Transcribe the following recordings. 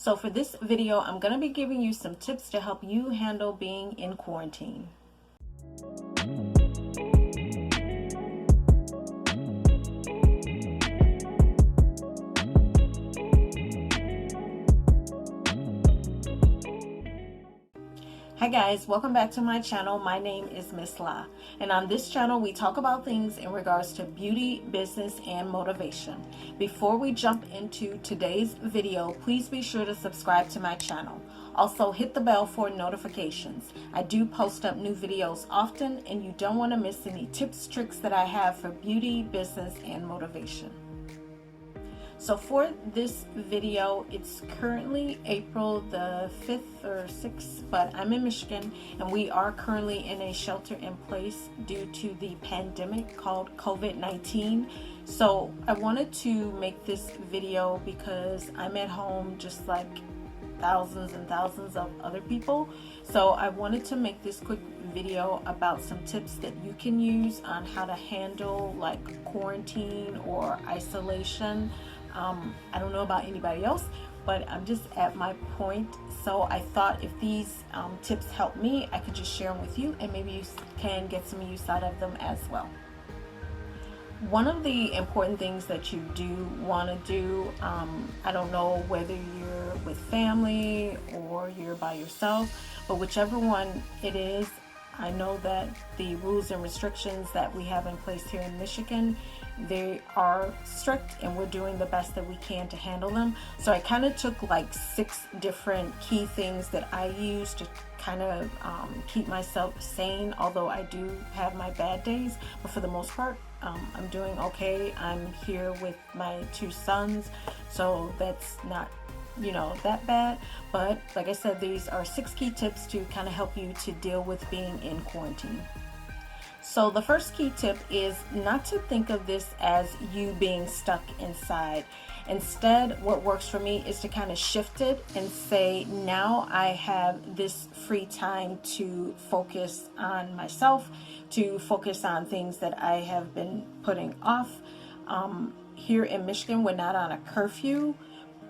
So for this video, I'm going to be giving you some tips to help you handle being in quarantine. Hi guys, welcome back to my channel. My name is Miss La, and on this channel we talk about things in regards to beauty, business, and motivation. Before we jump into today's video, please be sure to subscribe to my channel. Also hit the bell for notifications. I do post up new videos often, and you don't want to miss any tips, tricks that I have for beauty, business, and motivation. So for this video, it's currently April the 5th or 6th, but I'm in Michigan and we are currently in a shelter in place due to the pandemic called COVID-19. So I wanted to make this video because I'm at home just like thousands and thousands of other people. So I wanted to make this quick video about some tips that you can use on how to handle like quarantine or isolation. I don't know about anybody else, but I'm just at my point. So I thought if these tips help me, I could just share them with you, and maybe you can get some use out of them as well. One of the important things that you do want to do, I don't know whether you're with family or you're by yourself, but whichever one it is, I know that the rules and restrictions that we have in place here in Michigan, they are strict, and we're doing the best that we can to handle them. So I kind of took like 6 different key things that I use to kind of keep myself sane, although I do have my bad days, but for the most part I'm doing okay. I'm here with my 2 sons, so that's not that bad. But like I said, these are 6 key tips to kind of help you to deal with being in quarantine. So the first key tip is not to think of this as you being stuck inside. Instead, what works for me is to kind of shift it and say, now I have this free time to focus on myself, to focus on things that I have been putting off. Here in Michigan, we're not on a curfew,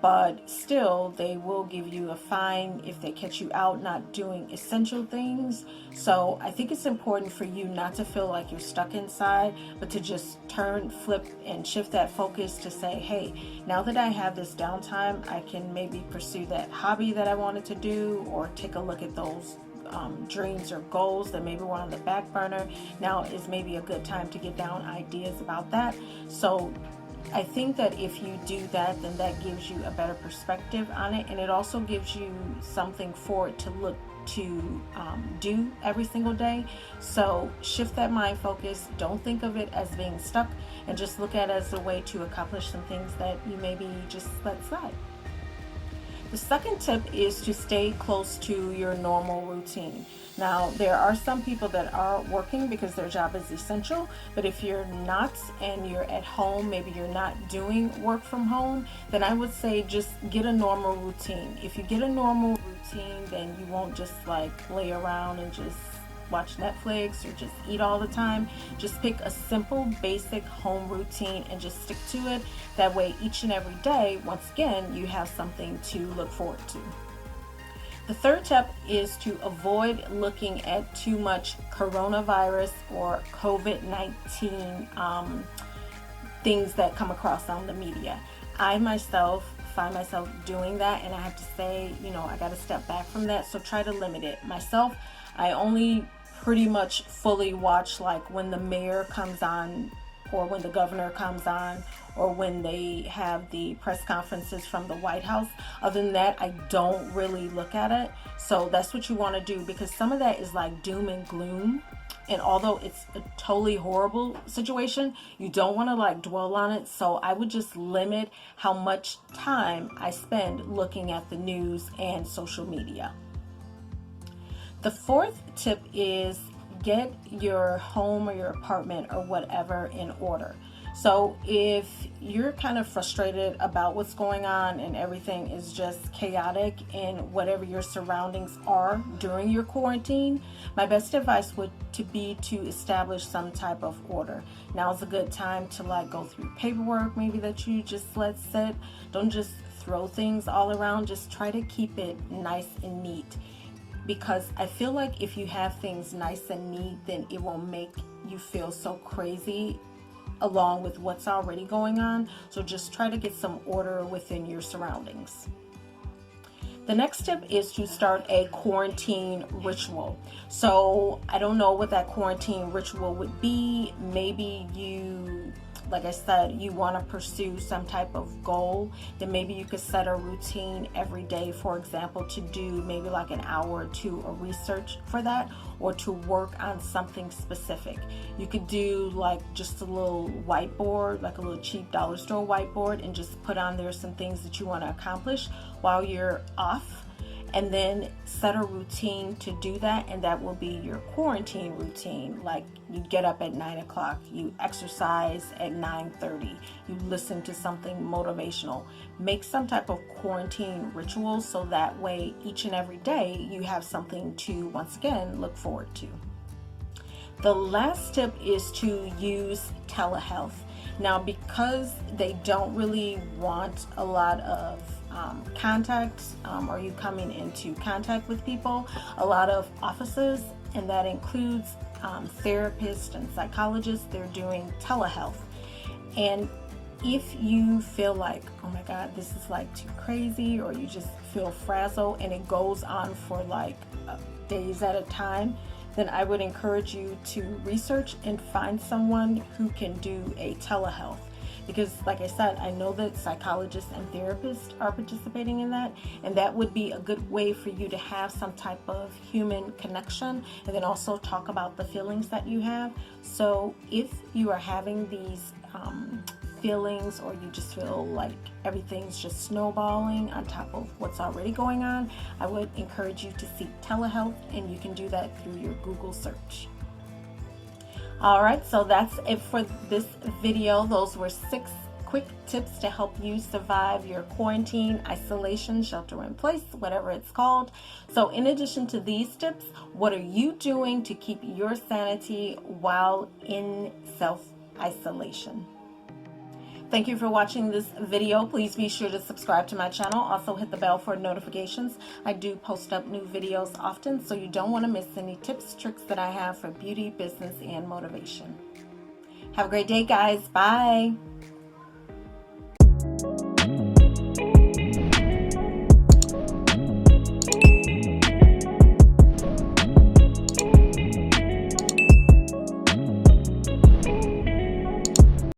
but still they will give you a fine if they catch you out not doing essential things. So I think it's important for you not to feel like you're stuck inside, but to just flip and shift that focus to say, hey, now that I have this downtime, I can maybe pursue that hobby that I wanted to do, or take a look at those dreams or goals that maybe were on the back burner. Now is maybe a good time to get down ideas about that. So I think that if you do that, then that gives you a better perspective on it, and it also gives you something for it to look to do every single day. So shift that mind focus. Don't think of it as being stuck, and just look at it as a way to accomplish some things that you maybe just let slide. The second tip is to stay close to your normal routine. Now, there are some people that are working because their job is essential, but if you're not and you're at home, maybe you're not doing work from home, then I would say just get a normal routine. If you get a normal routine, then you won't just like lay around and just watch Netflix or just eat all the time. Just pick a simple, basic home routine and just stick to it. That way, each and every day, once again, you have something to look forward to. The third tip is to avoid looking at too much coronavirus or COVID-19 things that come across on the media. I myself find myself doing that, and I have to say, I got to step back from that. So try to limit it. Myself, I only pretty much fully watch like when the mayor comes on, or when the governor comes on, or when they have the press conferences from the White House. Other than that, I don't really look at it. So that's what you want to do, because some of that is like doom and gloom. And although it's a totally horrible situation, you don't want to like dwell on it. So I would just limit how much time I spend looking at the news and social media. The fourth tip is get your home or your apartment or whatever in order. So if you're kind of frustrated about what's going on and everything is just chaotic in whatever your surroundings are during your quarantine, my best advice would be to establish some type of order. Now is a good time to like go through paperwork maybe that you just let sit. Don't just throw things all around. Just try to keep it nice and neat, because I feel like if you have things nice and neat, then it won't make you feel so crazy along with what's already going on. So just try to get some order within your surroundings. The next tip is to start a quarantine ritual. So I don't know what that quarantine ritual would be. Maybe you, like I said, you want to pursue some type of goal. Then maybe you could set a routine every day, for example, to do maybe like an hour or two of research for that, or to work on something specific. You could do like just a little whiteboard, like a little cheap dollar store whiteboard, and just put on there some things that you want to accomplish while you're off, and then set a routine to do that, and that will be your quarantine routine. Like you get up at 9 o'clock, you exercise at 9:30, you listen to something motivational. Make some type of quarantine ritual, so that way each and every day you have something to, once again, look forward to. The last tip is to use telehealth. Now, because they don't really want a lot of contact, or you coming into contact with people, a lot of offices, and that includes therapists and psychologists, they're doing telehealth. And if you feel like, oh my God, this is like too crazy, or you just feel frazzled and it goes on for like days at a time, then I would encourage you to research and find someone who can do a telehealth. Because like I said, I know that psychologists and therapists are participating in that, and that would be a good way for you to have some type of human connection, and then also talk about the feelings that you have. So if you are having these feelings, or you just feel like everything's just snowballing on top of what's already going on, I would encourage you to seek telehealth, and you can do that through your Google search. All right, so that's it for this video. Those were 6 quick tips to help you survive your quarantine, isolation, shelter in place, whatever it's called. So in addition to these tips, what are you doing to keep your sanity while in self-isolation? Thank you for watching this video. Please be sure to subscribe to my channel. Also hit the bell for notifications. I do post up new videos often, so you don't want to miss any tips, tricks that I have for beauty, business, and motivation. Have a great day, guys. Bye.